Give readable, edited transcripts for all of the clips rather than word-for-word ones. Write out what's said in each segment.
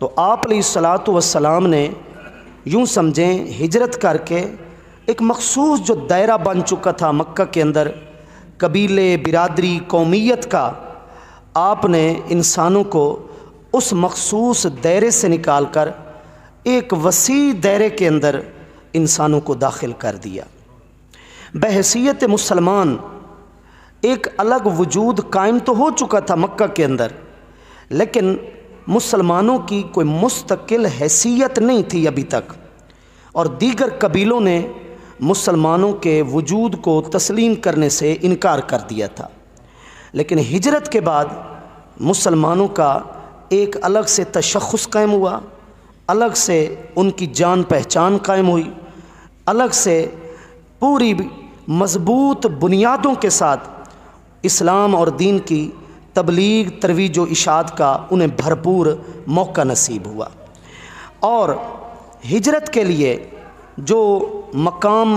तो आप अलैहिस्सलातु वस्सलाम ने यूँ समझें हिजरत करके एक मखसूस जो दायरा बन चुका था मक्का के अंदर, कबीले, बिरादरी, कौमियत का, आपने इंसानों को उस मखसूस दायरे से निकाल कर एक वसी दायरे के अंदर इंसानों को दाखिल कर दिया। बहैसियत मुसलमान एक अलग वजूद कायम तो हो चुका था मक्का के अंदर, लेकिन मुसलमानों की कोई मुस्तकिल हैसियत नहीं थी अभी तक, और दीगर कबीलों ने मुसलमानों के वजूद को तस्लीम करने से इनकार कर दिया था। लेकिन हिजरत के बाद मुसलमानों का एक अलग से तशख़्ख़ुस कायम हुआ, अलग से उनकी जान पहचान कायम हुई, अलग से पूरी मज़बूत बुनियादों के साथ इस्लाम और दीन की तबलीग, तरवीज व इशाअत का उन्हें भरपूर मौका नसीब हुआ। और हिजरत के लिए जो मकाम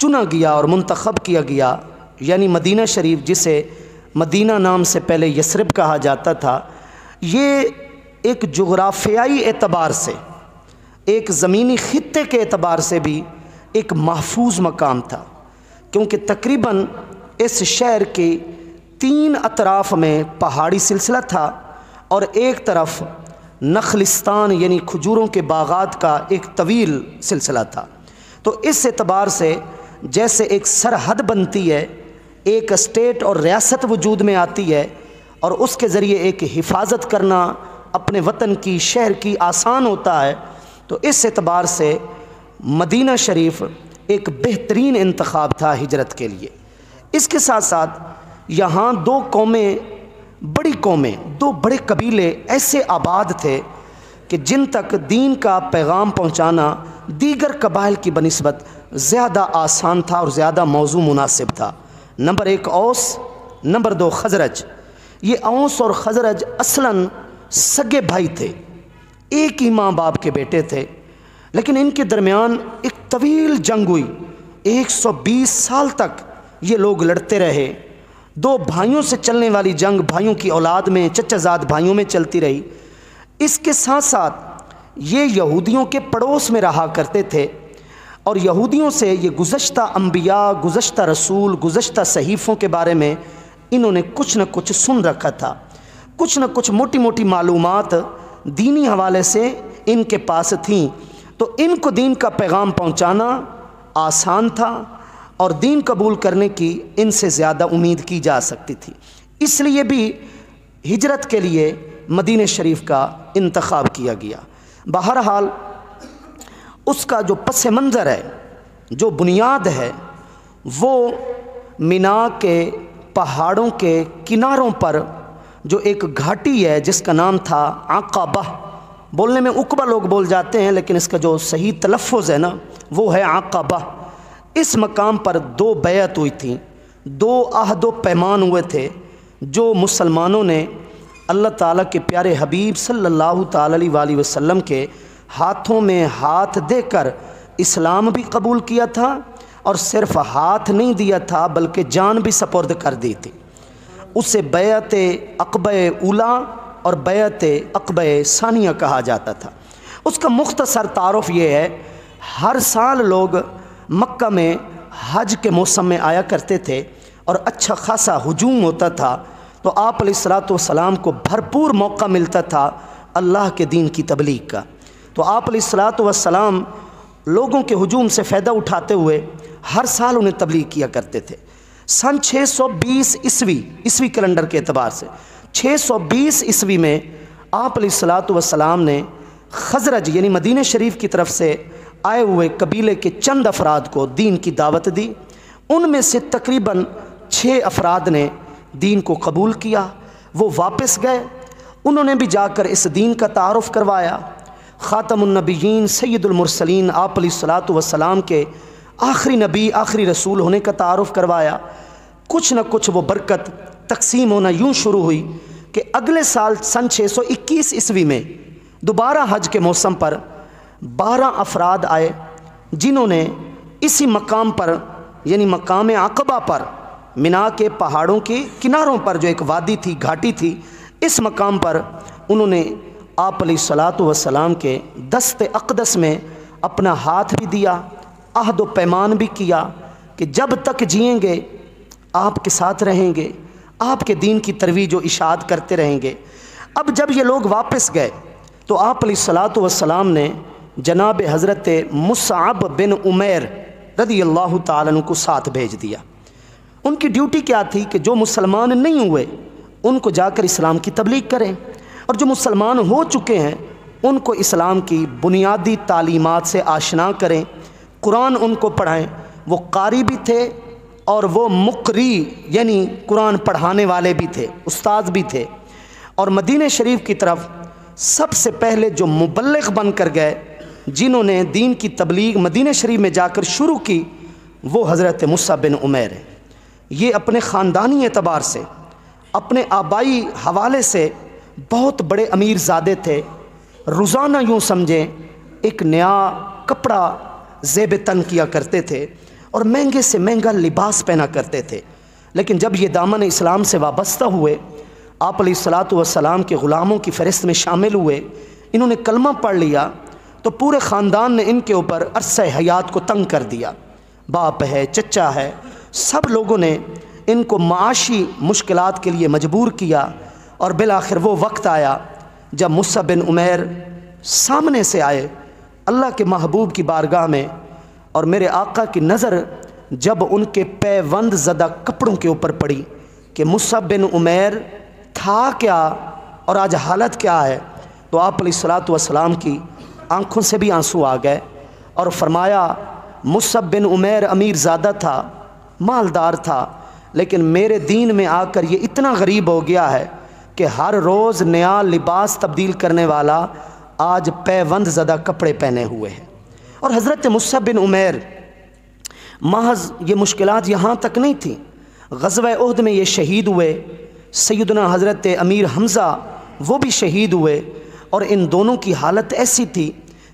चुना गया और मुंतखब किया गया, यानी मदीना शरीफ, जिसे मदीना नाम से पहले यसरिब कहा जाता था, ये एक जोग्राफियाई एतबार से, एक ज़मीनी ख़ित्ते के एतबार से भी एक महफूज मकाम था, क्योंकि तकरीबन इस शहर के 3 अतराफ़ में पहाड़ी सिलसिला था और एक तरफ नखलिस्तान यानी खजूरों के बागात का एक तवील सिलसिला था। तो इस एतबार से जैसे एक सरहद बनती है, एक स्टेट और रियासत वजूद में आती है और उसके ज़रिए एक हिफाजत करना अपने वतन की, शहर की आसान होता है, तो इस एतबार से मदीना शरीफ एक बेहतरीन इंतखाब था हिजरत के लिए। इसके साथ साथ यहाँ 2 कौमें, बड़ी कौमें, 2 बड़े कबीले ऐसे आबाद थे कि जिन तक दीन का पैगाम पहुँचाना दीगर कबाइल की बनिस्बत ज़्यादा आसान था और ज़्यादा मौजू मुनासिब था। नंबर 1 औस, नंबर 2 खजरज। ये औस और खजरज असलन सगे भाई थे, एक ही माँ बाप के बेटे थे, लेकिन इनके दरमियान एक तवील जंग हुई। 120 साल तक ये लोग लड़ते रहे। 2 भाइयों से चलने वाली जंग भाइयों की औलाद में, चचाजाद भाइयों में चलती रही। इसके साथ साथ ये यहूदियों के पड़ोस में रहा करते थे और यहूदियों से ये गुज़श्ता अंबिया, गुज़श्ता रसूल, गुज़श्ता सहीफ़ों के बारे में इन्होंने कुछ न कुछ सुन रखा था। कुछ न कुछ मोटी मोटी मालूमात दीनी हवाले से इनके पास थीं, तो इनको दीन का पैगाम पहुंचाना आसान था और दीन कबूल करने की इनसे ज़्यादा उम्मीद की जा सकती थी। इसलिए भी हिजरत के लिए मदीने शरीफ का इंतखाब किया गया। बहरहाल उसका जो पस मंज़र है, जो बुनियाद है, वो मिना के पहाड़ों के किनारों पर जो एक घाटी है जिसका नाम था आक़बा, बोलने में उक़बा लोग बोल जाते हैं, लेकिन इसका जो सही तलफ़्फ़ुज़ है ना वो है आक़बा। इस मकाम पर 2 बैअत हुई थी, 2 अहद व पैमान हुए थे, जो मुसलमानों ने अल्लाह ताला के प्यारे हबीब सल्लल्लाहु ताला अलैहि वसल्लम के हाथों में हाथ देकर इस्लाम भी कबूल किया था और सिर्फ़ हाथ नहीं दिया था बल्कि जान भी सपुर्द कर दी थी। उसे बैअत अक़बे उला और बैअत अक़बे सानिया कहा जाता था। उसका मुख्तसर तारुफ़ ये है, हर साल लोग मक्का में हज के मौसम में आया करते थे और अच्छा खासा हुजूम होता था, तो आप अलैहिस्सलातु वस्सलाम को भरपूर मौका मिलता था अल्लाह के दीन की तबलीग का। तो आप अलैहिस्सलातु वस्सलाम लोगों के हुजूम से फ़ायदा उठाते हुए हर साल उन्हें तबलीग किया करते थे। सन 620 ईस्वी कैलेंडर के अतबार से 620 ईस्वी में आप अलैहिस्सलातु वस्सलाम ने खजरज यानी मदीना शरीफ की तरफ से आए हुए कबीले के चंद अफराद को दीन की दावत दी। उनमें से तकरीबन 6 अफराद ने दीन को कबूल किया। वो वापस गए, उन्होंने भी जाकर इस दीन का तारुफ़ करवाया। ख़ातमुन नबिय्यीन सय्यदुल मुरसलीन आप अलैहिस्सलातु वस्सलाम के आखिरी नबी, आखिरी रसूल होने का तारुफ़ करवाया। कुछ न कुछ वो बरकत तकसीम होना यूँ शुरू हुई कि अगले साल सन 621 ईस्वी में दोबारा हज के मौसम पर 12 अफराद आए, जिन्होंने इसी मकाम पर यानी मकाम आक़बा पर, मिना के पहाड़ों के किनारों पर जो एक वादी थी, घाटी थी, इस मकाम पर उन्होंने आप अलैहिस्सलातु वस्सलाम के दस्ते अक़दस में अपना हाथ भी दिया, अहद व पैमान भी किया कि जब तक जिएंगे आपके साथ रहेंगे, आपके दीन की तरवीज व इशाअत करते रहेंगे। अब जब ये लोग वापस गए तो आप अलैहिस्सलातु वस्सलाम ने जनाब हज़रत मुसअब बिन उमैर रज़ियल्लाहु ताला अन्हु को साथ भेज दिया। उनकी ड्यूटी क्या थी कि जो मुसलमान नहीं हुए उनको जाकर इस्लाम की तबलीग करें, और जो मुसलमान हो चुके हैं उनको इस्लाम की बुनियादी तालीमात से आशना करें, कुरान उनको पढ़ाएं। वो कारी भी थे और वो मुक़री यानी कुरान पढ़ाने वाले भी थे, उस्ताद भी थे। और मदीने शरीफ की तरफ सबसे पहले जो मुबल्लिग़ बन कर गए, जिन्होंने दीन की तबलीग मदीने शरीफ में जाकर शुरू की, वो हज़रत मुसअब बिन उमैर हैं। ये अपने ख़ानदानी एतबार से, अपने आबाई हवाले से बहुत बड़े अमीर ज़ादे थे। रोज़ाना यूँ समझें एक नया कपड़ा ज़ेब तन किया करते थे और महंगे से महंगा लिबास पहना करते थे। लेकिन जब ये दामन इस्लाम से वाबस्ता हुए, आप अलैहिस्सलातु वस्सलाम के ग़ुलामों की फ़हरिस्त में शामिल हुए, इन्होंने कलमा पढ़ लिया, तो पूरे ख़ानदान ने इनके ऊपर अरसे हयात को तंग कर दिया। बाप है, चचा है, सब लोगों ने इनको माशी मुश्किलात के लिए मजबूर किया। और बिलाखिर वो वक्त आया जब मुसअब बिन उमैर सामने से आए अल्लाह के महबूब की बारगाह में, और मेरे आका की नज़र जब उनके पैबंद ज़दा कपड़ों के ऊपर पड़ी कि मुसअब बिन उमैर था क्या और आज हालत क्या है, तो आप अलैहिस्सलातु वस्सलाम की आँखों से भी आंसू आ गए और फरमाया, मुसअब बिन उमैर अमीर ज़ादा था, मालदार था, लेकिन मेरे दीन में आकर ये इतना गरीब हो गया है कि हर रोज़ नया लिबास तब्दील करने वाला आज पैबंद ज़दा कपड़े पहने हुए हैं। और हज़रत मुसअब बिन उमैर महज ये मुश्किलात यहाँ तक नहीं थी, ग़ज़वा उहद में ये शहीद हुए, सैयदना हज़रत अमीर हमज़ा वो भी शहीद हुए। और इन दोनों की हालत ऐसी थी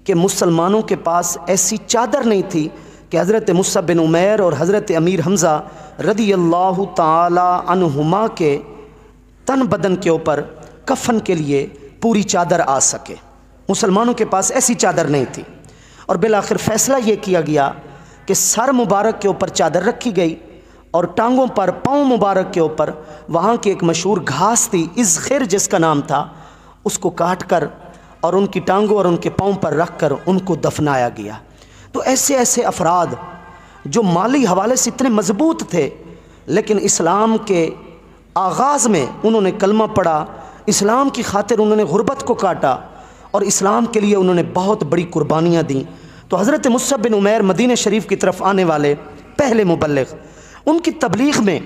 कि मुसलमानों के पास ऐसी चादर नहीं थी कि हज़रत मुसअब बिन उमैर और हज़रत अमीर हमज़ा रज़ियल्लाहु ताला अन्हुमा के तन बदन के ऊपर कफ़न के लिए पूरी चादर आ सके। मुसलमानों के पास ऐसी चादर नहीं थी। और बिलाखिर फ़ैसला ये किया गया कि सर मुबारक के ऊपर चादर रखी गई और टांगों पर, पाँव मुबारक के ऊपर वहाँ की एक मशहूर घास थी, इज़ख़िर जिसका नाम था, उसको काट कर और उनकी टांगों और उनके पाँव पर रख कर उनको दफनाया गया। तो ऐसे ऐसे अफराद जो माली हवाले से इतने मजबूत थे, लेकिन इस्लाम के आगाज़ में उन्होंने कलमा पढ़ा, इस्लाम की खातिर उन्होंने गुर्बत को काटा और इस्लाम के लिए उन्होंने बहुत बड़ी कुर्बानियाँ दी। तो हज़रत मुसअब बिन उमैर मदीने शरीफ की तरफ आने वाले पहले मुबल्लिग़, उनकी तबलीग़ में,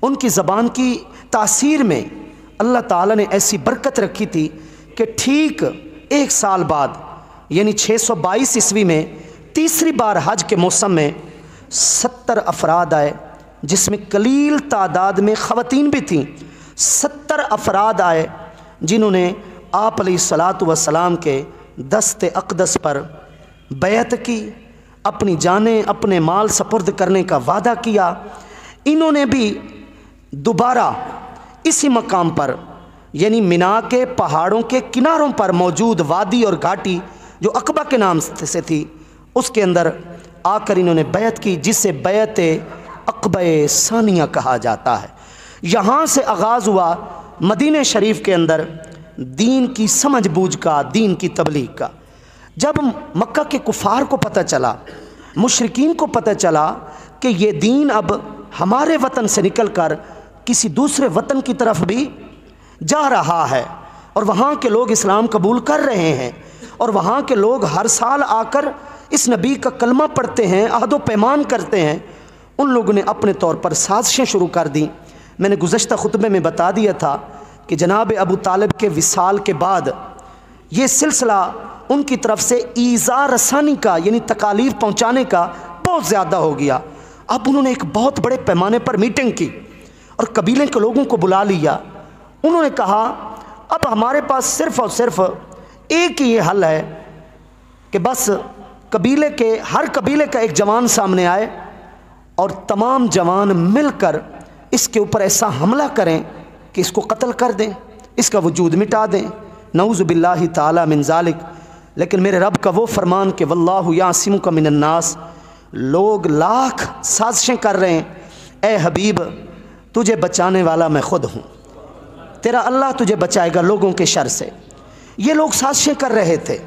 उनकी ज़बान की तासीर में अल्लाह ताला ने ऐसी बरकत रखी थी कि ठीक एक साल बाद यानी 622 ईस्वी में तीसरी बार हज के मौसम में 70 अफराद आए, जिसमें कलील तादाद में ख़वातीन भी थीं। 70 अफराद आए जिन्होंने आप अलैहिस्सलातु वस्सलाम के दस्ते अक़दस पर बैत की, अपनी जानें अपने माल सपुर्द करने का वादा किया। इन्होंने भी दोबारा इसी मकाम पर यानी मिना के पहाड़ों के किनारों पर मौजूद वादी और घाटी जो अकबा के नाम से थी, उसके अंदर आकर इन्होंने बैत की, जिसे बैत अक़बा सानिया कहा जाता है। यहाँ से आगाज़ हुआ मदीने शरीफ के अंदर दीन की समझ बूझ का, दीन की तबलीग का। जब मक्का के कुफ़ार को पता चला, मुशरिकीन को पता चला कि ये दीन अब हमारे वतन से निकल कर किसी दूसरे वतन की तरफ भी जा रहा है और वहाँ के लोग इस्लाम कबूल कर रहे हैं और वहाँ के लोग हर साल आकर इस नबी का कलमा पढ़ते हैं, अहद व पैमान करते हैं, उन लोगों ने अपने तौर पर साजिशें शुरू कर दी। मैंने गुज़श्ता खुतबे में बता दिया था कि जनाब अबू तालिब के विसाल के बाद ये सिलसिला उनकी तरफ से ईज़ा रसानी का यानी तकालीफ पहुँचाने का बहुत ज़्यादा हो गया। अब उन्होंने एक बहुत बड़े पैमाने पर मीटिंग की और कबीले के लोगों को बुला लिया। उन्होंने कहा अब हमारे पास सिर्फ़ और सिर्फ एक ही ये हल है कि बस कबीले के, हर कबीले का एक जवान सामने आए और तमाम जवान मिलकर इसके ऊपर ऐसा हमला करें कि इसको कत्ल कर दें, इसका वजूद मिटा दें। नऊज़ु बिल्लाहि ताला मिन ज़ालिक। लेकिन मेरे रब का वो फरमान कि वल्लाहु यासिमुका मिनन नास, लोग लाख साजिशें कर रहे हैं, ए हबीब तुझे बचाने वाला मैं ख़ुद हूँ, तेरा अल्लाह तुझे बचाएगा लोगों के शर से। ये लोग साजिशें कर रहे थे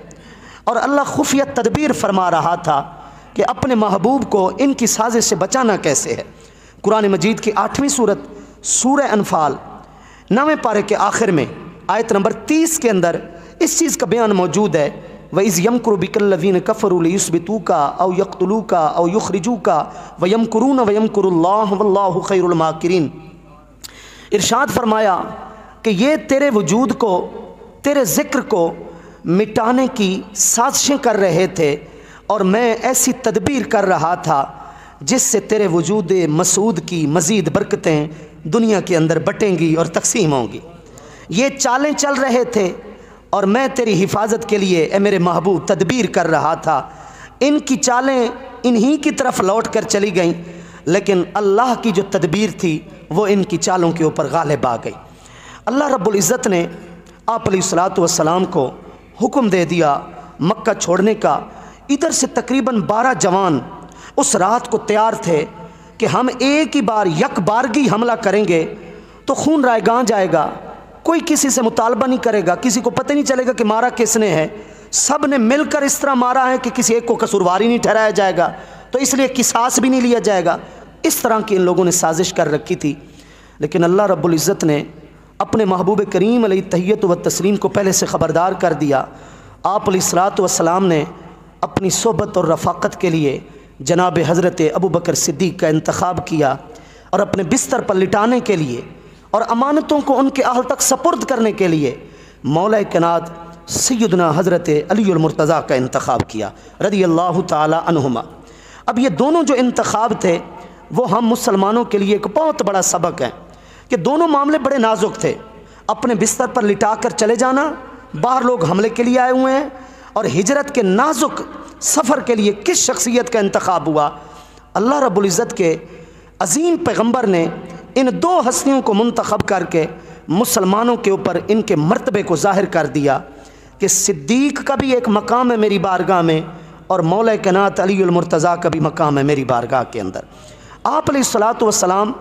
और अल्लाह खुफिया तदबीर फरमा रहा था कि अपने महबूब को इनकी साजिश से बचाना कैसे है। कुरान मजीद की 8वीं सूरत सूरह अनफाल 9वें पारे के आखिर में आयत नंबर 30 के अंदर इस चीज़ का बयान मौजूद है। व इज़ यमकुरु बिकल्लज़ीन कफ़रू लियुस्बितूका औ यक़्तुलूका औ युख़रिजूका व यमकुरून व यमकुरुल्लाह वल्लाहु खैरुल माकिरीन। इरशाद फरमाया कि ये तेरे वजूद को, तेरे ज़िक्र को मिटाने की साजिशें कर रहे थे और मैं ऐसी तदबीर कर रहा था जिससे तेरे वजूद मसूद की मज़ीद बरकतें दुनिया के अंदर बटेंगी और तकसीम होंगी। ये चालें चल रहे थे और मैं तेरी हिफाजत के लिए ए मेरे महबूब तदबीर कर रहा था। इनकी चालें इन्हीं की तरफ लौट कर चली गईं, लेकिन अल्लाह की जो तदबीर थी वो इनकी चालों के ऊपर गालिब आ गई। अल्लाह रब्बुल इज़्ज़त ने आप अलैहिस्सलातु वस्सलाम को हुक्म दे दिया मक्का छोड़ने का। इधर से तकरीबन 12 जवान उस रात को तैयार थे कि हम एक ही बार यकबारगी हमला करेंगे तो खून रायगां जाएगा, कोई किसी से मुतालबा नहीं करेगा, किसी को पता नहीं चलेगा कि मारा किसने है, सब ने मिलकर इस तरह मारा है कि किसी एक को कसूरवार ही नहीं ठहराया जाएगा, तो इसलिए किसास भी नहीं लिया जाएगा। इस तरह की इन लोगों ने साजिश कर रखी थी। लेकिन अल्लाह रब्बुल इज़्ज़त ने अपने महबूब करीम अलैहि तहियत व तस्लीम को पहले से ख़बरदार कर दिया। आप अलैहिस्सलातु वस्सलाम ने अपनी सोहबत और रफ़ाक़त के लिए जनाब हज़रत अबू बकर सिद्दीक़ का इंतखाब किया और अपने बिस्तर पर लिटाने के लिए और अमानतों को उनके अहल तक सपुर्द करने के लिए मौला कायनात सैयदना हज़रत अलीउल मुर्तज़ा का इंतखाब किया रज़ियल्लाहु ताला अन्हुमा। अब ये दोनों जो इंतखाब थे वो हम मुसलमानों के लिए एक बहुत बड़ा सबक है कि दोनों मामले बड़े नाजुक थे। अपने बिस्तर पर लिटा कर चले जाना, बाहर लोग हमले के लिए आए हुए हैं, और हिजरत के नाजुक सफ़र के लिए किस शख्सियत का इंतखाब हुआ। अल्लाह रब्बुल इज़्ज़त के अज़ीम पैगम्बर ने इन दो हस्तियों को मुंतखब करके मुसलमानों के ऊपर इनके मर्तबे को ज़ाहिर कर दिया कि सिद्दीक़ का भी एक मकाम है मेरी बारगाह में और मौला कायनात अलीउल मुर्तज़ा का भी मकाम है मेरी बारगाह के अंदर। आप अलैहिस्सलातु वस्सलाम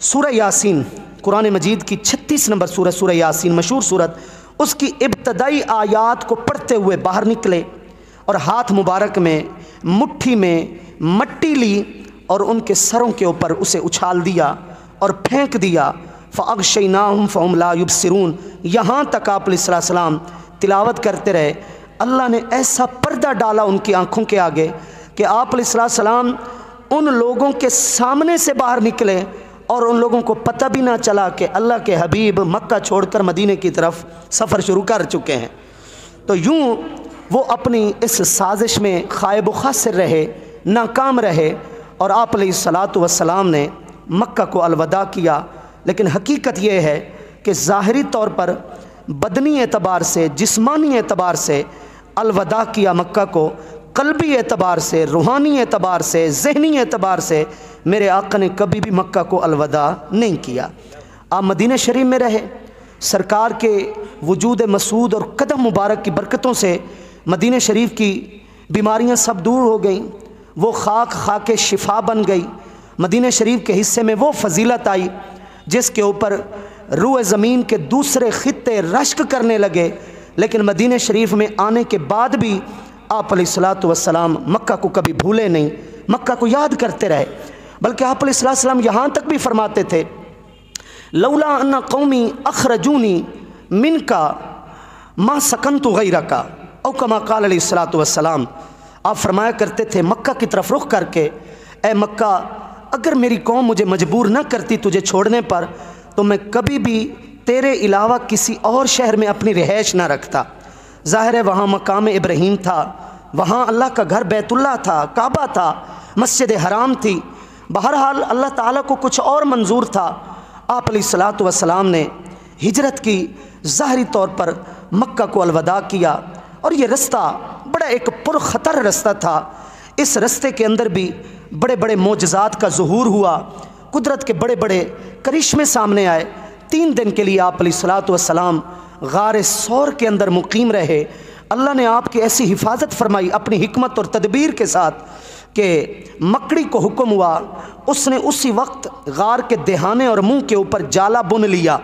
सूरह यासीन, कुरान मजीद की 36 नंबर सूरह यासीन मशहूर सूरत, उसकी इब्तदाई आयात को पढ़ते हुए बाहर निकले और हाथ मुबारक में मुट्ठी में मट्टी ली और उनके सरों के ऊपर उसे उछाल दिया और फेंक दिया। फ़अग़शयनाहुम फ़हुम ला युबसिरून, यहाँ तक आप अलैहिस्सलाम तिलावत करते रहे। अल्लाह ने ऐसा पर्दा डाला उनकी आँखों के आगे कि आप अलैहिस्सलाम उन लोगों के सामने से बाहर निकले और उन लोगों को पता भी ना चला कि अल्लाह के हबीब मक्का छोड़कर मदीने की तरफ सफ़र शुरू कर चुके हैं। तो यूँ वो अपनी इस साजिश में खाइब खासिर रहे, नाकाम रहे और आप अलैहिस्सलातु वस्सलाम ने मक्का को अलविदा किया। लेकिन हकीकत ये है कि ज़ाहिरी तौर पर बदनी एतबार से, जिस्मानी एतबार से अलविदा किया मक्का को, क़ल्बी एतबार से, रूहानी एतबार से, ज़हनी एतबार से मेरे आका ने कभी भी मक्का को अलविदा नहीं किया। आप मदीना शरीफ में रहे, सरकार के वजूद मसूद और कदम मुबारक की बरकतों से मदीना शरीफ की बीमारियां सब दूर हो गईं, वो खाक शिफा बन गई। मदीना शरीफ के हिस्से में वो फजीलत आई जिसके ऊपर रूए ज़मीन के दूसरे खित्ते रश्क करने लगे। लेकिन मदीना शरीफ में आने के बाद भी आप अलैहिस्सलातु वस्सलाम मक्का को कभी भूले नहीं, मक्का को याद करते रहे। बल्कि आप अलैहिस्सलाम यहाँ तक भी फरमाते थे, लौला अन्ना कौमी अखरजूनी मिनका मा सकन्तु गैरका, औ कमा क़ाल अलैहिस्सलातु वस्सलाम। आप फरमाया करते थे मक्का की तरफ रुख करके, ए मक्का, अगर मेरी कौम मुझे मजबूर न करती तुझे छोड़ने पर तो मैं कभी भी तेरे अलावा किसी और शहर में अपनी रिहाइश ना रखता। ज़ाहिर है वहाँ मकाम इब्राहीम था, वहाँ अल्लाह का घर बैतुल्लाह था, काबा था, मस्जिद हराम थी। बहरहाल अल्लाह ताला को कुछ और मंजूर था। आप अलैहिस्सलातु वस्सलाम ने हिजरत की, ज़ाहिरी तौर पर मक्का को अलविदा किया और ये रास्ता बड़ा एक पुरख़तर रास्ता था। इस रास्ते के अंदर भी बड़े बड़े मोजज़ात का ज़ुहूर हुआ, कुदरत के बड़े बड़े करिश्मे सामने आए। 3 दिन के लिए आप अलैहिस्सलातु वस्सलाम गार सौर के अंदर मुकीम रहे। अल्लाह ने आपकी ऐसी हिफाजत फरमाई अपनी हिकमत और तदबीर के साथ कि मकड़ी को हुक्म हुआ, उसने उसी वक्त गार के दहाने और मुंह के ऊपर जाला बुन लिया,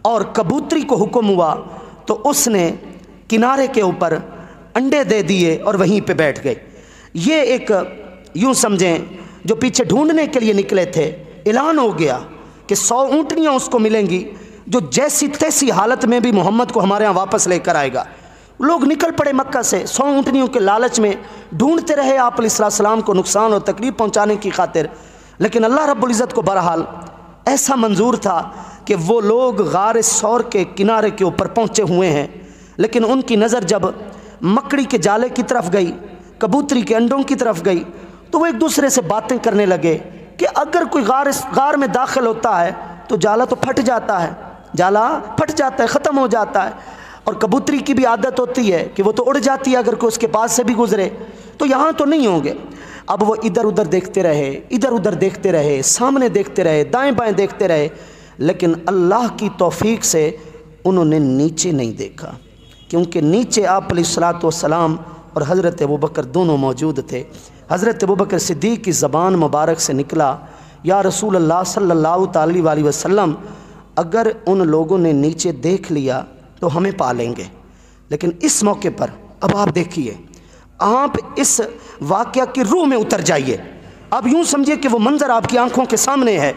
और कबूतरी को हुक्म हुआ तो उसने किनारे के ऊपर अंडे दे दिए और वहीं पे बैठ गए। ये एक यूँ समझें जो पीछे ढूंढने के लिए निकले थे, ऐलान हो गया कि 100 ऊँटनियाँ उसको मिलेंगी जो जैसी तैसी हालत में भी मोहम्मद को हमारे यहाँ वापस लेकर आएगा। लोग निकल पड़े मक्का से 100 ऊँटनियों के लालच में, ढूंढते रहे आप अलैहिस्सलाम को नुकसान और तकलीफ पहुँचाने की खातिर। लेकिन अल्लाह रब्बुल इज़्ज़त को बहरहाल ऐसा मंजूर था कि वो लोग गार सौर के किनारे के ऊपर पहुँचे हुए हैं। लेकिन उनकी नज़र जब मकड़ी के जाले की तरफ गई, कबूतरी के अंडों की तरफ गई, तो वो एक दूसरे से बातें करने लगे कि अगर कोई गार में दाखिल होता है तो जाला तो फट जाता है, जाला फट जाता है, ख़त्म हो जाता है। और कबूतरी की भी आदत होती है कि वो तो उड़ जाती है अगर कोई उसके पास से भी गुजरे, तो यहाँ तो नहीं होंगे। अब वो इधर उधर देखते रहे, इधर उधर देखते रहे, सामने देखते रहे, दाएं बाएं देखते रहे, लेकिन अल्लाह की तौफीक से उन्होंने नीचे नहीं देखा, क्योंकि नीचे आप अलैहिस्सलातु वस्सलाम और हज़रत अबू बकर दोनों मौजूद थे। हज़रत अबू बकर सिद्दीक़ की ज़बान मुबारक से निकला, या रसूल अल्लाह सल्लल्लाहु अलैहि वसल्लम, अगर उन लोगों ने नीचे देख लिया तो हमें पा लेंगे। लेकिन इस मौके पर अब आप देखिए, आप इस वाक़या की रूह में उतर जाइए। अब यूँ समझिए कि वो मंज़र आपकी आंखों के सामने है,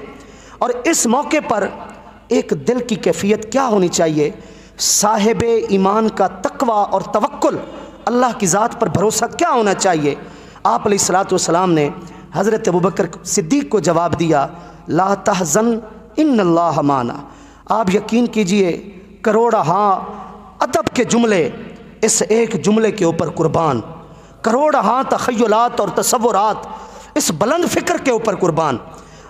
और इस मौके पर एक दिल की कैफियत क्या होनी चाहिए, साहिब ईमान का तकवा और तवक्कुल, अल्लाह की ज़ात पर भरोसा क्या होना चाहिए। आप अलैहिस्सलातु वस्सलाम ने हज़रत अबू बकर सिद्दीक़ को जवाब दिया, ला तहज़न इन्नल्लाह माना। आप यकीन कीजिए, करोड़ हाँ अदब के जुमले इस एक जुमले के ऊपर कुर्बान, करोड़ हाँ तख़य्युलात और तसव्वुरात इस बुलंद फ़िक्र के ऊपर कुर्बान।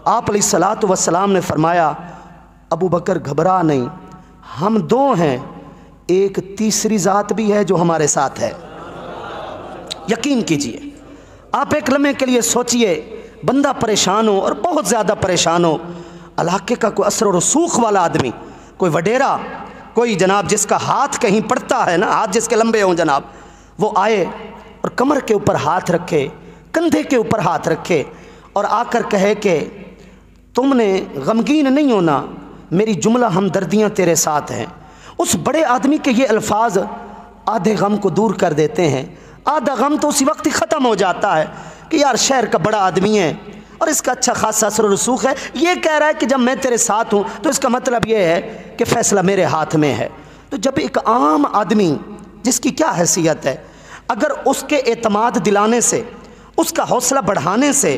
आप अलैहिस्सलातु वस्सलाम ने फरमाया, अबू बकर घबरा नहीं, हम दो हैं, एक तीसरी ज़ात भी है जो हमारे साथ है। यकीन कीजिए, आप एक लम्हे के लिए सोचिए, बंदा परेशान हो और बहुत ज़्यादा परेशान हो, इलाके का कोई असर और रसूख वाला आदमी, कोई वडेरा, कोई जनाब जिसका हाथ कहीं पड़ता है ना, हाथ जिसके लंबे हों जनाब, वो आए और कमर के ऊपर हाथ रखे, कंधे के ऊपर हाथ रखे और आकर कहे कि तुमने गमगीन नहीं होना, मेरी जुमला हमदर्दियाँ तेरे साथ हैं। उस बड़े आदमी के ये अल्फाज आधे गम को दूर कर देते हैं। आधा गम तो उसी वक्त ही ख़त्म हो जाता है कि यार शहर का बड़ा आदमी है और इसका अच्छा खासा असर रसूख है, ये कह रहा है कि जब मैं तेरे साथ हूँ तो इसका मतलब ये है कि फ़ैसला मेरे हाथ में है। तो जब एक आम आदमी जिसकी क्या हैसियत है, अगर उसके एतमाद दिलाने से, उसका हौसला बढ़ाने से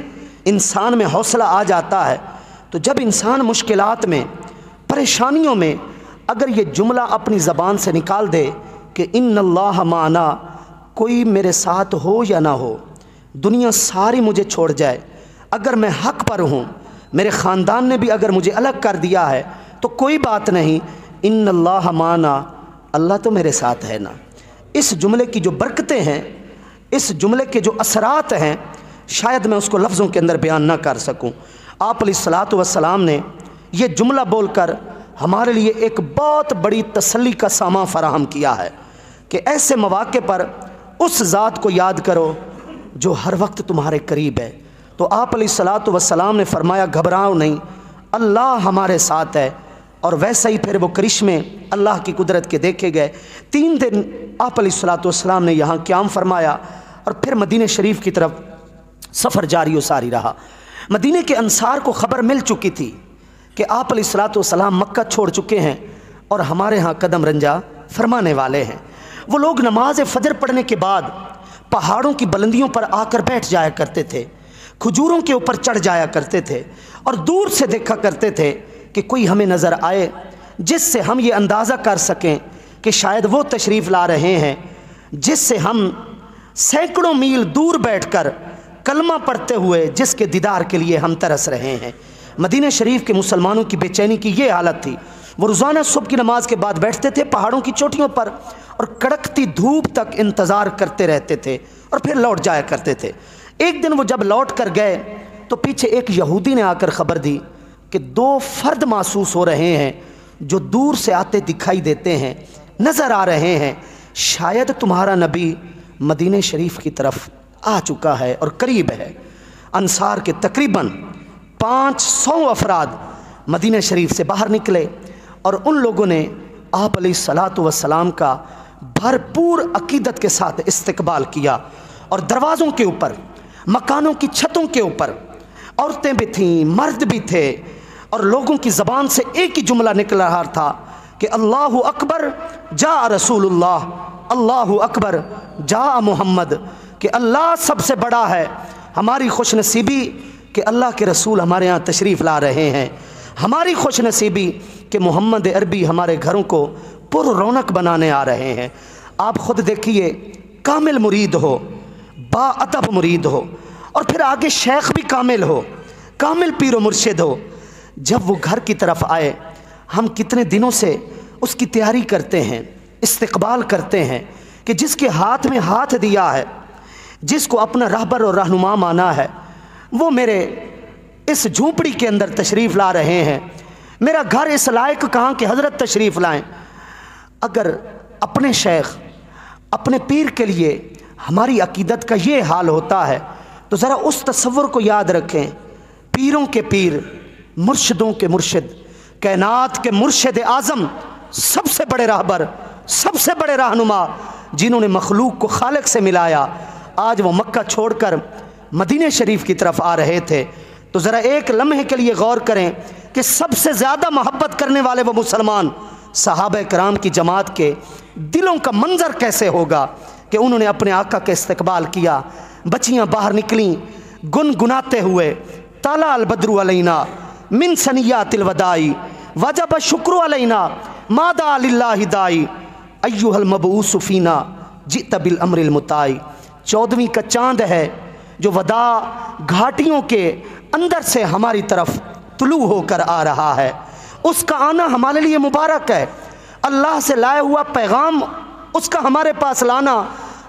इंसान में हौसला आ जाता है, तो जब इंसान मुश्किलात में, परेशानियों में अगर ये जुमला अपनी ज़बान से निकाल दे कि इन्नल्लाह माना, कोई मेरे साथ हो या ना हो, दुनिया सारी मुझे छोड़ जाए, अगर मैं हक़ पर हूँ, मेरे ख़ानदान ने भी अगर मुझे अलग कर दिया है तो कोई बात नहीं, इन्नल्लाह माना, अल्लाह तो मेरे साथ है ना। इस जुमले की जो बरकतें हैं, इस जुमले के जो असरात हैं, शायद मैं उसको लफ्ज़ों के अंदर बयान ना कर सकूं। आप अलैहिस्सलातु वस्सलाम ने ये जुमला बोलकर हमारे लिए एक बहुत बड़ी तसल्ली का सामा फराहम किया है कि ऐसे मौक़े पर उस ज़ात को याद करो जो हर वक्त तुम्हारे करीब है। तो आप अलैहिस्सलातु वस्सलाम ने फरमाया, घबराओ नहीं, अल्लाह हमारे साथ है। और वैसे ही फिर वो करिश्मे अल्लाह की कुदरत के देखे गए। 3 दिन आप अलैहिस्सलातु वस्सलाम ने यहाँ क़याम फरमाया और फिर मदीने शरीफ की तरफ सफ़र जारी व सारी रहा। मदीने के अंसार को ख़बर मिल चुकी थी कि आप अलैहिस्सलातु वस्सलाम मक्का छोड़ चुके हैं और हमारे यहाँ कदम रंजा फरमाने वाले हैं। वो लोग नमाज फ़जर पढ़ने के बाद पहाड़ों की बुलंदियों पर आकर बैठ जाया करते थे, खजूरों के ऊपर चढ़ जाया करते थे और दूर से देखा करते थे कि कोई हमें नज़र आए जिससे हम ये अंदाज़ा कर सकें कि शायद वो तशरीफ़ ला रहे हैं जिससे हम सैकड़ों मील दूर बैठकर कलमा पढ़ते हुए जिसके दीदार के लिए हम तरस रहे हैं। मदीना शरीफ के मुसलमानों की बेचैनी की ये हालत थी। वो रोज़ाना सुबह की नमाज के बाद बैठते थे पहाड़ों की चोटियों पर और कड़कती धूप तक इंतज़ार करते रहते थे और फिर लौट जाया करते थे। एक दिन वो जब लौट कर गए तो पीछे एक यहूदी ने आकर ख़बर दी कि 2 फ़र्द महसूस हो रहे हैं, जो दूर से आते दिखाई देते हैं, नज़र आ रहे हैं। शायद तुम्हारा नबी मदीने शरीफ की तरफ आ चुका है और करीब है। अंसार के तकरीबन 500 अफराद मदीने शरीफ से बाहर निकले और उन लोगों ने आप अलैहिस्सलातु वस्सलाम का भरपूर अकीदत के साथ इस्तकबाल किया। और दरवाज़ों के ऊपर, मकानों की छतों के ऊपर औरतें भी थीं, मर्द भी थे, और लोगों की ज़बान से एक ही जुमला निकल रहा था कि अल्लाहु अकबर जा रसूलुल्लाह, अल्लाहु अकबर जा मोहम्मद, कि अल्लाह सबसे बड़ा है। हमारी खुशनसीबी कि अल्लाह के रसूल हमारे यहाँ तशरीफ़ ला रहे हैं। हमारी खुशनसीबी कि मोहम्मद अरबी हमारे घरों को पुर रौनक बनाने आ रहे हैं। आप ख़ुद देखिए, कामिल मुरीद हो, बाअदब मुरीद हो, और फिर आगे शेख भी कामिल हो, कामिल पीर व मुर्शिद हो। जब वो घर की तरफ आए, हम कितने दिनों से उसकी तैयारी करते हैं, इस्तकबाल करते हैं कि जिसके हाथ में हाथ दिया है, जिसको अपना रहबर और रहनुमा माना है, वो मेरे इस झूंपड़ी के अंदर तशरीफ़ ला रहे हैं। मेरा घर इस लायक कहाँ कि हज़रत तशरीफ़ लाएं। अगर अपने शेख, अपने पीर के लिए हमारी अकीदत का ये हाल होता है तो ज़रा उस तसव्वुर को याद रखें। पीरों के पीर, मुर्शिदों के मुर्शिद, कायनात के मुर्शिद आज़म, सबसे बड़े रहबर, सबसे बड़े रहनुमा, जिन्होंने मखलूक को खालिक से मिलाया, आज वो मक्का छोड़कर मदीने शरीफ की तरफ आ रहे थे। तो ज़रा एक लम्हे के लिए गौर करें कि सबसे ज़्यादा मोहब्बत करने वाले वो मुसलमान सहाबा कराम की जमात के दिलों का मंजर कैसे होगा कि उन्होंने अपने आका का इस्तकबाल किया। बच्चियाँ बाहर निकलीं गुनगुनाते हुए, ताला अल बद्रु अलैना मिन सनियातिल वदाई वजब शुक्र अलैना मादा लिल्लाहि दाई अय्युहल मबऊसु फीना जित बिल अम्रिल मुताई। 14वीं का चांद है जो वदा घाटियों के अंदर से हमारी तरफ तुलू होकर आ रहा है। उसका आना हमारे लिए मुबारक है। अल्लाह से लाया हुआ पैगाम उसका हमारे पास लाना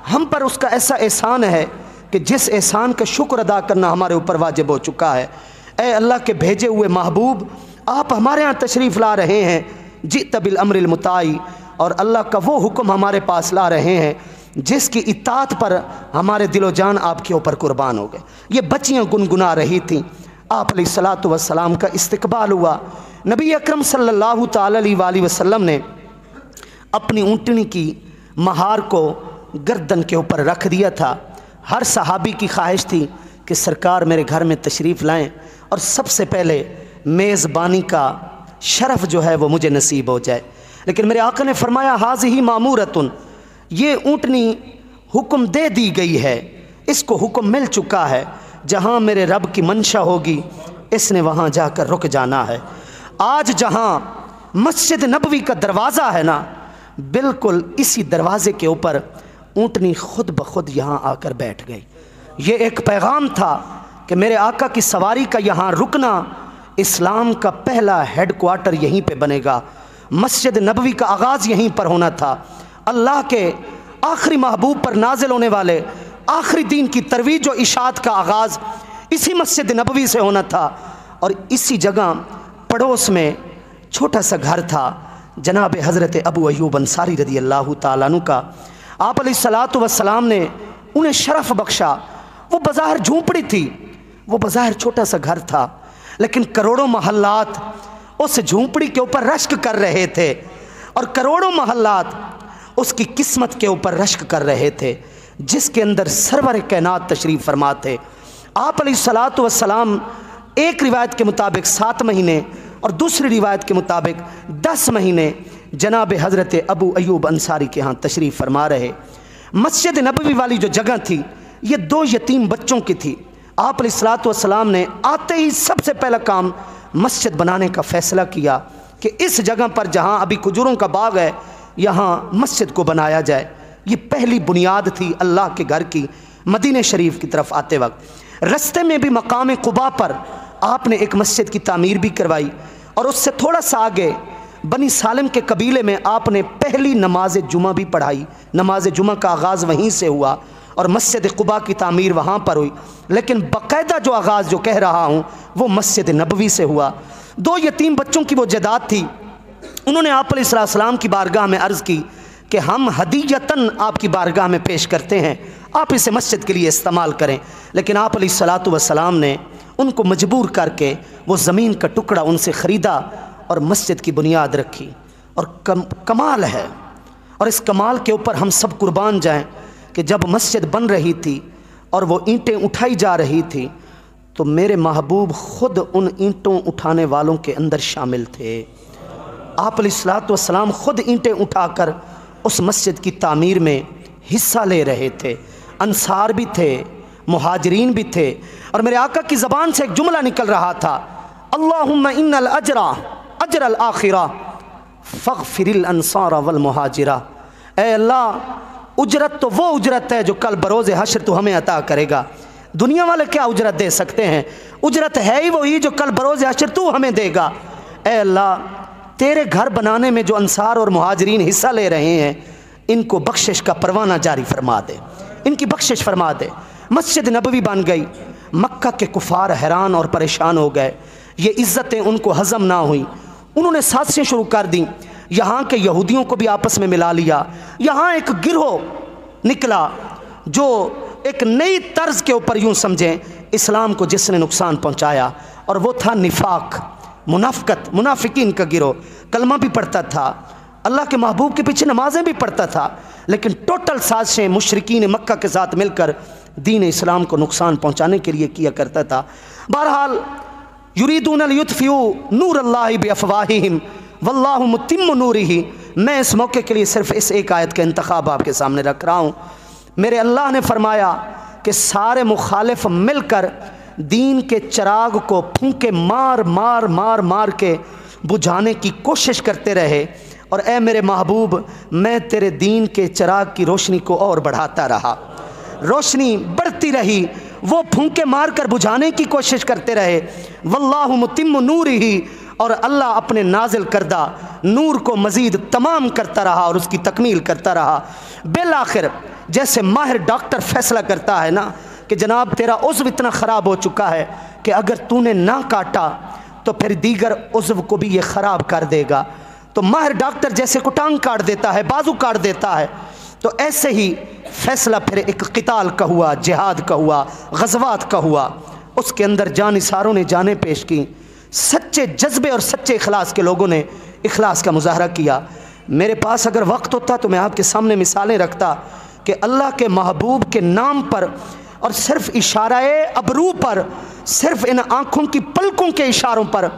हम पर उसका ऐसा एहसान है कि जिस एहसान का शुक्र अदा करना हमारे ऊपर वाजिब हो चुका है। ए अल्लाह के भेजे हुए महबूब, आप हमारे यहाँ तशरीफ़ ला रहे हैं, जित बिल अम्रिल मुताई, और अल्लाह का वो हुक्म हमारे पास ला रहे हैं जिसकी इताअत पर हमारे दिलो जान आपके ऊपर कुर्बान हो गए। ये बच्चियाँ गुनगुना रही थीं, आप अलैहिस्सलातु वस्सलाम का इस्तकबाल हुआ। नबी अकरम सल्लल्लाहु ताला अलैहि वसल्लम ने अपनी ऊँटनी की महार को गर्दन के ऊपर रख दिया था। हर सहाबी की ख्वाहिश थी कि सरकार मेरे घर में तशरीफ़ लाएं और सबसे पहले मेज़बानी का शरफ़ जो है वो मुझे नसीब हो जाए। लेकिन मेरे आका ने फरमाया, हाज़िही मामूरतुन, ये ऊँटनी हुक्म दे दी गई है, इसको हुक्म मिल चुका है, जहाँ मेरे रब की मंशा होगी इसने वहाँ जाकर रुक जाना है। आज जहाँ मस्जिद नबवी का दरवाज़ा है ना, बिल्कुल इसी दरवाज़े के ऊपर ऊँटनी खुद ब खुद यहाँ आकर बैठ गई। ये एक पैगाम था कि मेरे आका की सवारी का यहाँ रुकना, इस्लाम का पहला हेड क्वार्टर यहीं पे बनेगा। मस्जिद नबवी का आगाज़ यहीं पर होना था। अल्लाह के आखिरी महबूब पर नाजिल होने वाले आखिरी दीन की तरवीज और इशात का आगाज़ इसी मस्जिद नबवी से होना था। और इसी जगह पड़ोस में छोटा सा घर था जनाब हज़रत अबू अय्यूब अंसारी रज़ी अल्लाह ताला अन्हु का। आप अलैहिस्सलातु वस्सलाम ने उन्हें शरफ़ बख्शा। वो बज़ाहिर झूंपड़ी थी, वो बज़ाहिर छोटा सा घर था, लेकिन करोड़ों महल्लात उस झूंपड़ी के ऊपर रश्क कर रहे थे और करोड़ों महल्लात उसकी किस्मत के ऊपर रश्क कर रहे थे, जिसके अंदर सरवर कायनात तशरीफ़ फरमा थे। आप अलैहिस्सलातु वस्सलाम एक रिवायत के मुताबिक 7 महीने और दूसरी रिवायत के मुताबिक 10 महीने जनाब हज़रत अबू अय्यूब अंसारी के यहाँ तशरीफ़ फरमा रहे। मस्जिद नबवी वाली जो जगह थी ये 2 यतीम बच्चों की थी। आप अलैहिस्सलातु वस्सलाम ने आते ही सबसे पहला काम मस्जिद बनाने का फ़ैसला किया कि इस जगह पर जहाँ अभी खजूरों का बाग है यहाँ मस्जिद को बनाया जाए। ये पहली बुनियाद थी अल्लाह के घर की। मदीने शरीफ की तरफ आते वक्त रस्ते में भी मकाम कुबा पर आपने एक मस्जिद की तामीर भी करवाई और उससे थोड़ा सा आगे बनी सालिम के कबीले में आपने पहली नमाज जुमा भी पढ़ाई। नमाज जुमा का आगाज़ वहीं से हुआ और मस्जिद कुबा की तामीर वहाँ पर हुई, लेकिन बाकायदा जो आगाज़ जो कह रहा हूँ वो मस्जिद नबवी से हुआ। 2 यतीम बच्चों की वो जदाद थी। उन्होंने आप अलैहिस्सलाम की बारगाह में अर्ज़ की कि हम हदीयतन आपकी बारगाह में पेश करते हैं, आप इसे मस्जिद के लिए इस्तेमाल करें। लेकिन आप अलैहिस्सलाम ने उनको मजबूर करके वो ज़मीन का टुकड़ा उनसे ख़रीदा और मस्जिद की बुनियाद रखी। और कमाल है, और इस कमाल के ऊपर हम सब कुर्बान जाएं कि जब मस्जिद बन रही थी और वो ईंटें उठाई जा रही थी तो मेरे महबूब ख़ुद उन ईंटों उठाने वालों के अंदर शामिल थे। आप अलैहिस्सलाम ख़ुद ईंटें उठाकर उस मस्जिद की तामीर में हिस्सा ले रहे थे। अंसार भी थे, मुहाजिरीन भी थे, और मेरे आका की ज़बान से एक जुमला निकल रहा था, अल्लाहुम्मा इन्नल अजरा अजरल आखिरा फ़ग़फ़िरिल अंसारा वल मुहाजिरा। ऐ अल्लाह, उजरत तो वो उजरत है जो कल बरोज़ हश्र तो हमें अता करेगा। दुनिया वाले क्या उजरत दे सकते हैं? उजरत है ही वही जो कल बरोज़ हश्र तू हमें देगा। ऐ अल्लाह, तेरे घर बनाने में जो अंसार और मुहाजिरीन हिस्सा ले रहे हैं, इनको बख्शिश का परवाना जारी फरमा दे, इनकी बख्शिश फरमा दे। मस्जिद नबवी बन गई। मक्का के कुफार हैरान और परेशान हो गए। ये इज़्ज़तें उनको हज़म ना हुई। उन्होंने साजिशें शुरू कर दी, यहाँ के यहूदियों को भी आपस में मिला लिया। यहाँ एक गिरोह निकला जो एक नई तर्ज के ऊपर यूँ समझें इस्लाम को जिसने नुकसान पहुँचाया, और वो था निफाक, मुनाफ़िकत, मुनाफिकीन का गिरोह। कलमा भी पढ़ता था, अल्लाह के महबूब के पीछे नमाज़ें भी पढ़ता था, लेकिन टोटल साजिशें मुशरिकीन मक्का के साथ मिलकर दीन इस्लाम को नुकसान पहुँचाने के लिए किया करता था। बहरहाल युरीदून लियुत्फ़िऊ नूरल्लाहि बिअफ़वाहिहिम वल्लाहु मुतिम्मु नूरिही। मैं इस मौके के लिए सिर्फ इस एक आयत का इंतखाब आपके सामने रख रहा हूँ। मेरे अल्लाह ने फरमाया कि सारे मुखालिफ मिलकर दीन के चिराग को फूंके मार मार मार मार के बुझाने की कोशिश करते रहे, और ए मेरे महबूब, मैं तेरे दीन के चिराग की रोशनी को और बढ़ाता रहा। रोशनी बढ़ती रही, वो फूंके मार कर बुझाने की कोशिश करते रहे। वल्लाहु मुतिम्मु नूरिही, और अल्लाह अपने नाजिल करदा नूर को मज़ीद तमाम करता रहा और उसकी तकमील करता रहा। बिल आखिर जैसे माहिर डॉक्टर फैसला करता है ना कि जनाब तेरा उज़्व इतना ख़राब हो चुका है कि अगर तूने ना काटा तो फिर दीगर उज़्व को भी ये ख़राब कर देगा, तो माहिर डॉक्टर जैसे को टांग काट देता है, बाजू काट देता है, तो ऐसे ही फ़ैसला फिर एक क़िताल का हुआ, जिहाद का हुआ, ग़ज़वात का हुआ। उसके अंदर जानिसारों ने जानें पेश की, सच्चे जज्बे और सच्चे इखलास के लोगों ने इखलास का मुज़ाहरा किया। मेरे पास अगर वक्त होता तो मैं आपके सामने मिसालें रखता कि अल्लाह के महबूब के नाम पर और सिर्फ इशाराए अबरू पर, सिर्फ इन आँखों की पलकों के इशारों पर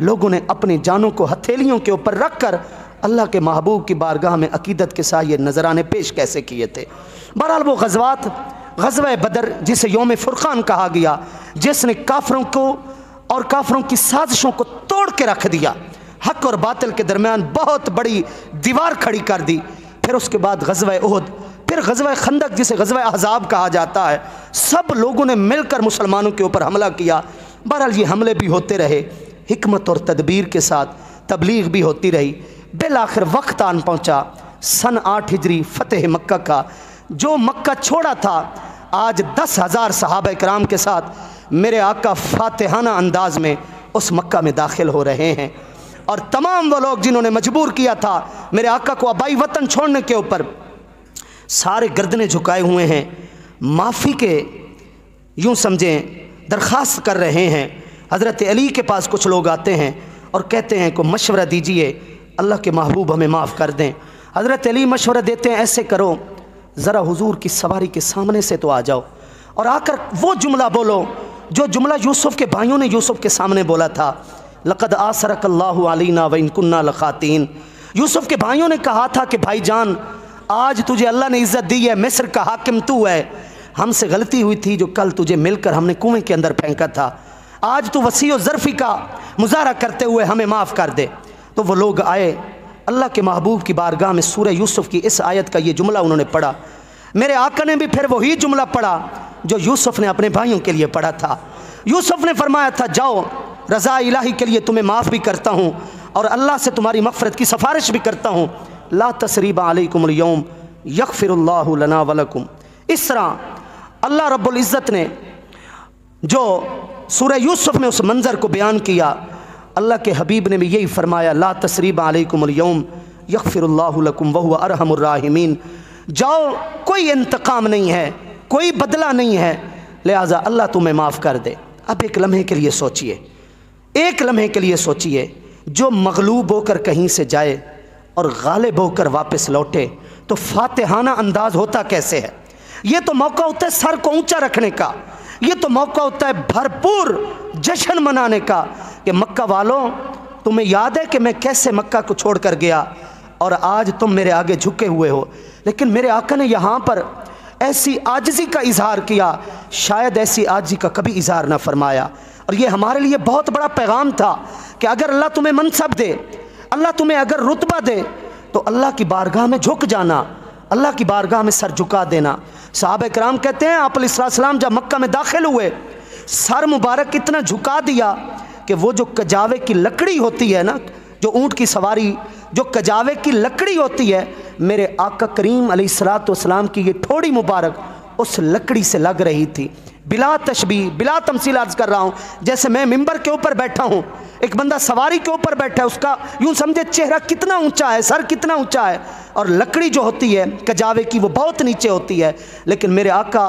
लोगों ने अपनी जानों को हथेलियों के ऊपर रख कर अल्लाह के महबूब की बारगाह में अकीदत के साथ ये नजराने पेश कैसे किए थे। बहरहाल वो ग़ज़वात, ग़ज़वा बदर जिसे यौम फ़ुरक़ान कहा गया, जिसने काफ़रों को और काफ़रों की साजिशों को तोड़ के रख दिया, हक़ और बातिल के दरमियान बहुत बड़ी दीवार खड़ी कर दी। फिर उसके बाद ग़ज़वा उहद, फिर ग़ज़वा खंदक जिसे ग़ज़वा अहज़ाब कहा जाता है, सब लोगों ने मिलकर मुसलमानों के ऊपर हमला किया। बहरहाल ये हमले भी होते रहे, हिकमत और तदबीर के साथ तबलीग भी होती रही। बिल आखिर वक्त आन पहुँचा सन 8 हिजरी फ़तेह मक्का का। जो मक्का छोड़ा था, आज 10,000 सहाबा इकराम के साथ मेरे आका फातिहाना अंदाज में उस मक्का में दाखिल हो रहे हैं। और तमाम वो लोग जिन्होंने मजबूर किया था मेरे आका को आबाई वतन छोड़ने के ऊपर, सारे गर्दनें झुकाए हुए हैं, माफ़ी के यूँ समझें दरख्वास्त कर रहे हैं। हज़रत अली के पास कुछ लोग आते हैं और कहते हैं को मशवरा दीजिए, अल्लाह के महबूब हमें माफ़ कर दें। हज़रत अली मशवरा देते हैं, ऐसे करो ज़रा हुजूर की सवारी के सामने से तो आ जाओ और आकर वो जुमला बोलो जो जुमला यूसुफ़ के भाइयों ने यूसुफ़ के सामने बोला था, लक़द आसरकल्लाहु अलैना व इन कुन्ना लखातीन। यूसुफ़ के भाइयों ने कहा था कि भाईजान, आज तुझे अल्लाह ने इज़्ज़त दी है, मिस्र का हाकिम तू है, हमसे गलती हुई थी जो कल तुझे मिलकर हमने कुएं के अंदर फेंका था, आज तू वसी और ज़र्फ़ी का मुज़ाहरा करते हुए हमें माफ़ कर दे। तो वो लोग आए, अल्लाह के महबूब की बारगाह में सूरह यूसुफ़ की इस आयत का ये जुमला उन्होंने पढ़ा। मेरे आका ने भी फिर वही जुमला पढ़ा जो यूसुफ़ ने अपने भाइयों के लिए पढ़ा था। यूसुफ़ ने फरमाया था, जाओ रज़ा इलाही के लिए तुम्हें माफ़ भी करता हूँ और अल्लाह से तुम्हारी मग़फ़िरत की सिफारिश भी करता हूँ। ला तसरीबा अलैकुमुल यौम यग़फ़िरुल्लाहु लना व लकुम। इस तरह अल्लाह रब्बुल इज़्ज़त ने जो सूरह यूसुफ़ में उस मंज़र को बयान किया, अल्लाह के हबीब ने भी यही फरमाया, ला तसरीब अलैकुमुल यौम यग़फ़िरुल्लाहु लकुम व हुवा अरहमुर राहिमीन। जाओ, कोई इंतकाम नहीं है, कोई बदला नहीं है, लिहाजा अल्लाह तुम्हें माफ़ कर दे। अब एक लम्हे के लिए सोचिए, एक लम्हे के लिए सोचिए, जो मगलूब होकर कहीं से जाए और गालिब होकर वापस लौटे तो फातिहाना अंदाज होता कैसे है। ये तो मौका होता है सर को ऊंचा रखने का, ये तो मौका होता है भरपूर जश्न मनाने का कि मक्का वालों, तुम्हें याद है कि मैं कैसे मक्का को छोड़ कर गया और आज तुम मेरे आगे झुके हुए हो। लेकिन मेरे आका ने यहाँ पर ऐसी आजिज़ी का इजहार किया, शायद ऐसी आजिज़ी का कभी इजहार ना फरमाया। और ये हमारे लिए बहुत बड़ा पैगाम था कि अगर अल्लाह तुम्हें मनसब दे, अल्लाह तुम्हें अगर रुतबा दे, तो अल्लाह की बारगाह में झुक जाना, अल्लाह की बारगाह में सर झुका देना। सहाबा किराम कहते हैं आप अलैहिस्सलाम जब मक्का में दाखिल हुए, सर मुबारक इतना झुका दिया कि वो जो कजावे की लकड़ी होती है ना, जो ऊँट की सवारी, जो कजावे की लकड़ी होती है, मेरे आका करीम अलैहिस्सलाम की ये ठोड़ी मुबारक उस लकड़ी से लग रही थी। बिला तशबीह, बिला तमसील अर्ज़ कर रहा हूँ, जैसे मैं मिंबर के ऊपर बैठा हूँ, एक बंदा सवारी के ऊपर बैठा है, उसका यूँ समझे चेहरा कितना ऊंचा है, सर कितना ऊंचा है, और लकड़ी जो होती है कजावे की वो बहुत नीचे होती है। लेकिन मेरे आका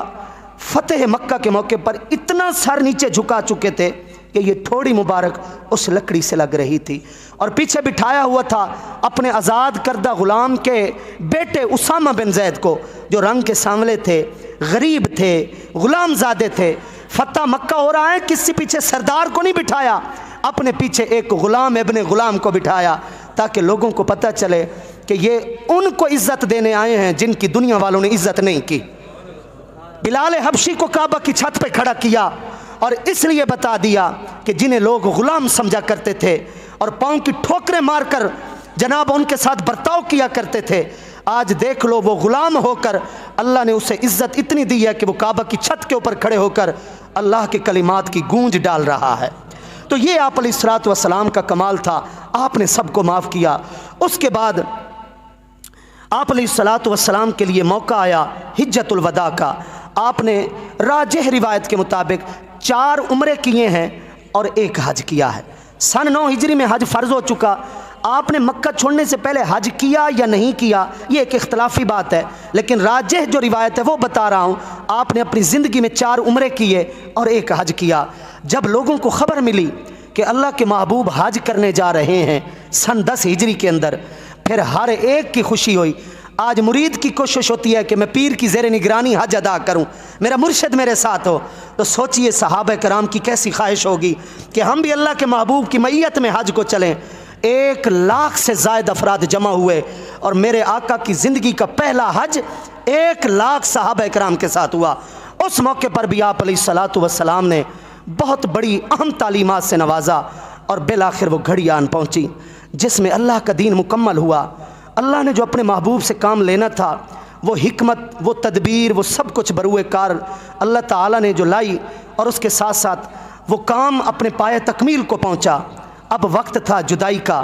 फतेह मक्का के मौके पर इतना सर नीचे झुका चुके थे कि ये थोड़ी मुबारक उस लकड़ी से लग रही थी। और पीछे बिठाया हुआ था अपने आज़ाद करदा ग़ुलाम के बेटे उसामा बिन ज़ैद को, जो रंग के सांवले थे, गरीब थे, ग़ुलाम ज़ादे थे। फतह मक्का हो रहा है, किसी पीछे सरदार को नहीं बिठाया, अपने पीछे एक ग़ुलाम इब्ने ग़ुलाम को बिठाया, ताकि लोगों को पता चले कि ये उनको इज़्ज़त देने आए हैं जिनकी दुनिया वालों ने इज़्ज़त नहीं की। बिलाल हबशी को काबा की छत पे खड़ा किया और इसलिए बता दिया कि जिन्हें लोग ग़ुलाम समझा करते थे और पाँव की ठोकरें मारकर जनाब उनके साथ बर्ताव किया करते थे, आज देख लो वो ग़ुलाम होकर अल्लाह ने उसे इज़्ज़त इतनी दी है कि वो काबा की छत के ऊपर खड़े होकर अल्लाह के कलिमात की गूंज डाल रहा है। तो ये आप अलैहिस्सलातु वस्सलाम का कमाल था, आपने सबको माफ़ किया। उसके बाद आप अलैहिस्सलातु वस्सलाम के लिए मौका आया हिज्जतुल वदा का। आपने राजिह रिवायत के मुताबिक 4 उम्रे किए हैं और 1 हज किया है। सन 9 हिजरी में हज फ़र्ज़ हो चुका। आपने मक्का छोड़ने से पहले हज किया या नहीं किया, ये एक इख्तलाफी बात है, लेकिन राजिह जो रिवायत है वो बता रहा हूँ। आपने अपनी ज़िंदगी में 4 उम्रे किए और 1 हज किया। जब लोगों को ख़बर मिली कि अल्लाह के महबूब हज करने जा रहे हैं सन 10 हिजरी के अंदर, फिर हर एक की खुशी हुई। आज मुरीद की कोशिश होती है कि मैं पीर की ज़ेर निगरानी हज अदा करूं, मेरा मुर्शिद मेरे साथ हो। तो सोचिए सहाबा कराम की कैसी ख्वाहिश होगी कि हम भी अल्लाह के महबूब की मैयत में हज को चलें। 1 लाख से ज़ायद अफराद जमा हुए और मेरे आका की ज़िंदगी का पहला हज 1 लाख सहाबा कराम के साथ हुआ। उस मौके पर भी आप अलैहिस्सलातु वस्सलाम ने बहुत बड़ी अहम तालीमात से नवाजा और बिल आखिर वो घड़ी आन पहुँची जिसमें अल्लाह का दीन मुकम्मल हुआ। अल्लाह ने जो अपने महबूब से काम लेना था, वो हिकमत, वो तदबीर, वो सब कुछ बरूए कार अल्लाह ताला ने जो लाई, और उसके साथ साथ वो काम अपने पाए तकमील को पहुँचा। अब वक्त था जुदाई का।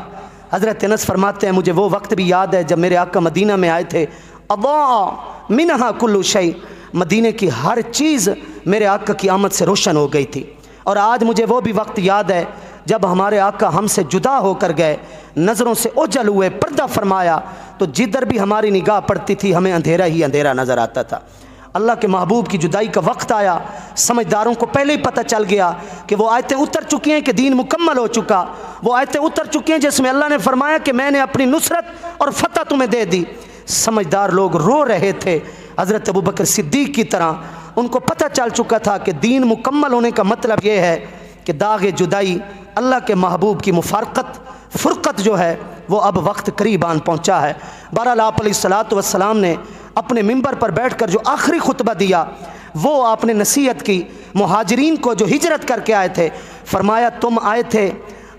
हज़रत अनस फरमाते हैं मुझे वो वक्त भी याद है जब मेरे आका मदीना में आए थे। अदा मिनहा कुल्लु शै, मदीने की हर चीज़ मेरे आका की आमद से रोशन हो गई थी। और आज मुझे वो भी वक्त याद है जब हमारे आका हमसे जुदा होकर गए, नज़रों से ओझल हुए, पर्दा फरमाया, तो जिधर भी हमारी निगाह पड़ती थी हमें अंधेरा ही अंधेरा नज़र आता था। अल्लाह के महबूब की जुदाई का वक्त आया, समझदारों को पहले ही पता चल गया कि वो आयतें उतर चुकी हैं कि दीन मुकम्मल हो चुका। वो आयतें उतर चुकी हैं जिसमें अल्लाह ने फरमाया कि मैंने अपनी नुसरत और फतह तुम्हें दे दी। समझदार लोग रो रहे थे हज़रत अबू बकर सिद्दीक़ की तरह। उनको पता चल चुका था कि दीन मुकम्मल होने का मतलब ये है कि दाग़ जुदाई, अल्लाह के महबूब की मुफारकत, फ़ुरक़त जो है वो अब वक्त करीब आन पहुँचा है। बहरहाल आप अलैहिस्सलातु वस्सलाम ने अपने मिंबर पर बैठकर जो आखिरी खुतबा दिया वो आपने नसीहत की मुहाजिरीन को जो हिजरत करके आए थे। फरमाया तुम आए थे,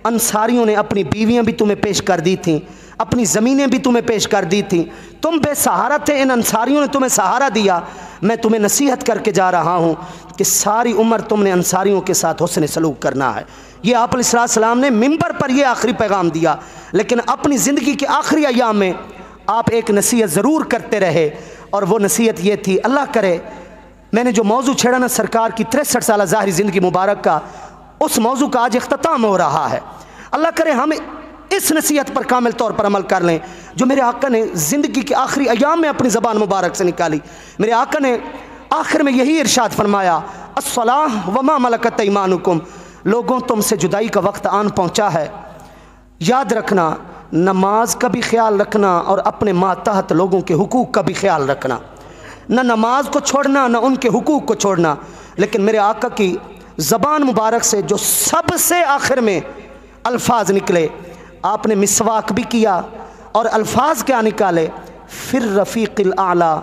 अंसारियों ने अपनी बीवियां भी तुम्हें पेश कर दी थीं, अपनी ज़मीनें भी तुम्हें पेश कर दी थीं, तुम बेसहारा थे, इन अंसारियों ने तुम्हें सहारा दिया। मैं तुम्हें नसीहत करके जा रहा हूँ कि सारी उम्र तुमने अंसारियों के साथ हुस्न सलूक करना है। ये आप अलैहिस्सलाम ने मिंबर पर ये आखिरी पैगाम दिया, लेकिन अपनी ज़िंदगी के आखिरी अय्याम में आप एक नसीहत ज़रूर करते रहे, और वो नसीहत ये थी, अल्लाह करे मैंने जो मौजू छेड़ा ना सरकार की 63 साल ज़ाहिरी ज़िंदगी मुबारक का, उस मौजू का आज इख्तिताम हो रहा है। अल्लाह करे हम इस नसीहत पर कामिल तौर पर अमल कर लें जो मेरे आका ने ज़िंदगी के आखिरी अयाम में अपनी ज़बान मुबारक से निकाली। मेरे आका ने आखिर में यही इरशाद फरमाया, अस्सलाह वमा मलकत ईमानुकुम, लोगों तुमसे जुदाई का वक्त आन पहुँचा है, याद रखना नमाज का भी ख्याल रखना और अपने मातहत लोगों के हुकूक का भी ख्याल रखना। न नमाज को छोड़ना न उनके हुकूक को छोड़ना। लेकिन मेरे आका की ज़बान मुबारक से जो सबसे आखिर में अल्फाज निकले, आपने मिसवाक भी किया और अल्फाज क्या निकाले, फिर रफ़ीक़िल आला,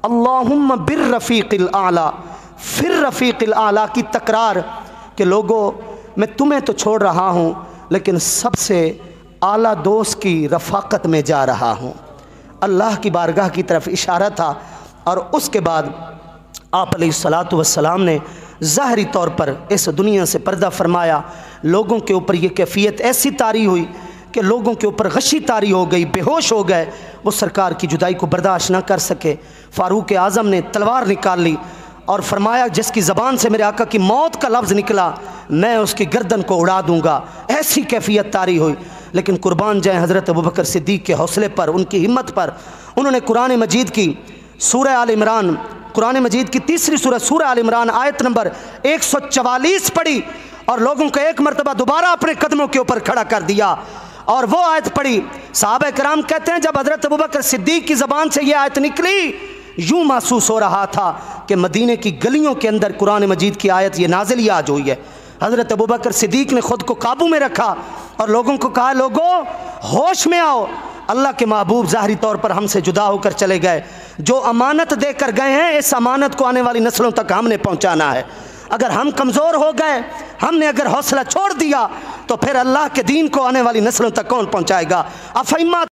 अल्लाहुम्मा बिर रफ़ीक़िल आला, फिर रफ़ीक़िल आला की तकरार के लोगों मैं तुम्हें तो छोड़ रहा हूँ लेकिन सबसे आला दोस्त की रफ़ाकत में जा रहा हूँ। अल्लाह की बारगाह की तरफ इशारा था। और उसके बाद आप अलैहिस्सलातु वस्सलाम ने ज़ाहरी तौर पर इस दुनिया से पर्दा फरमाया। लोगों के ऊपर ये कैफियत ऐसी तारी हुई कि लोगों के ऊपर गशी तारी हो गई, बेहोश हो गए, वो सरकार की जुदाई को बर्दाश्त ना कर सके। फ़ारूक आज़म ने तलवार निकाल ली और फरमाया, जिसकी ज़बान से मेरे आका की मौत का लफ्ज़ निकला मैं उसकी गर्दन को उड़ा दूँगा। ऐसी कैफियत तारी हुई। लेकिन कुर्बान जाए हज़रत अबू बकर सिद्दीक़ के हौसले पर, उनकी हिम्मत पर। उन्होंने कुरान मजीद की सूरह आल इमरान, कुरान मजीद की तीसरी सूरह सूरह आल इमरान आयत नंबर 144 पढ़ी और लोगों को एक मरतबा दोबारा अपने कदमों के ऊपर खड़ा कर दिया और वो आयत पढ़ी। सहाबा कराम कहते हैं जब हज़रत अबू बकर सिद्दीक़ की ज़बान से ये आयत निकली, यूँ महसूस हो रहा था कि मदीने की गलियों के अंदर कुरान मजीद की आयत ये नाज़िल ही आज हुई है। हज़रत अबू बकर सिद्दीक़ ने ख़ुद को काबू में रखा और लोगों को कहा, लोगों होश में आओ, अल्लाह के महबूब ज़ाहरी तौर पर हमसे जुदा होकर चले गए। जो अमानत देकर गए हैं इस अमानत को आने वाली नस्लों तक हमने पहुँचाना है। अगर हम कमज़ोर हो गए, हमने अगर हौसला छोड़ दिया तो फिर अल्लाह के दीन को आने वाली नस्लों तक कौन पहुँचाएगा। अफ़इम्मा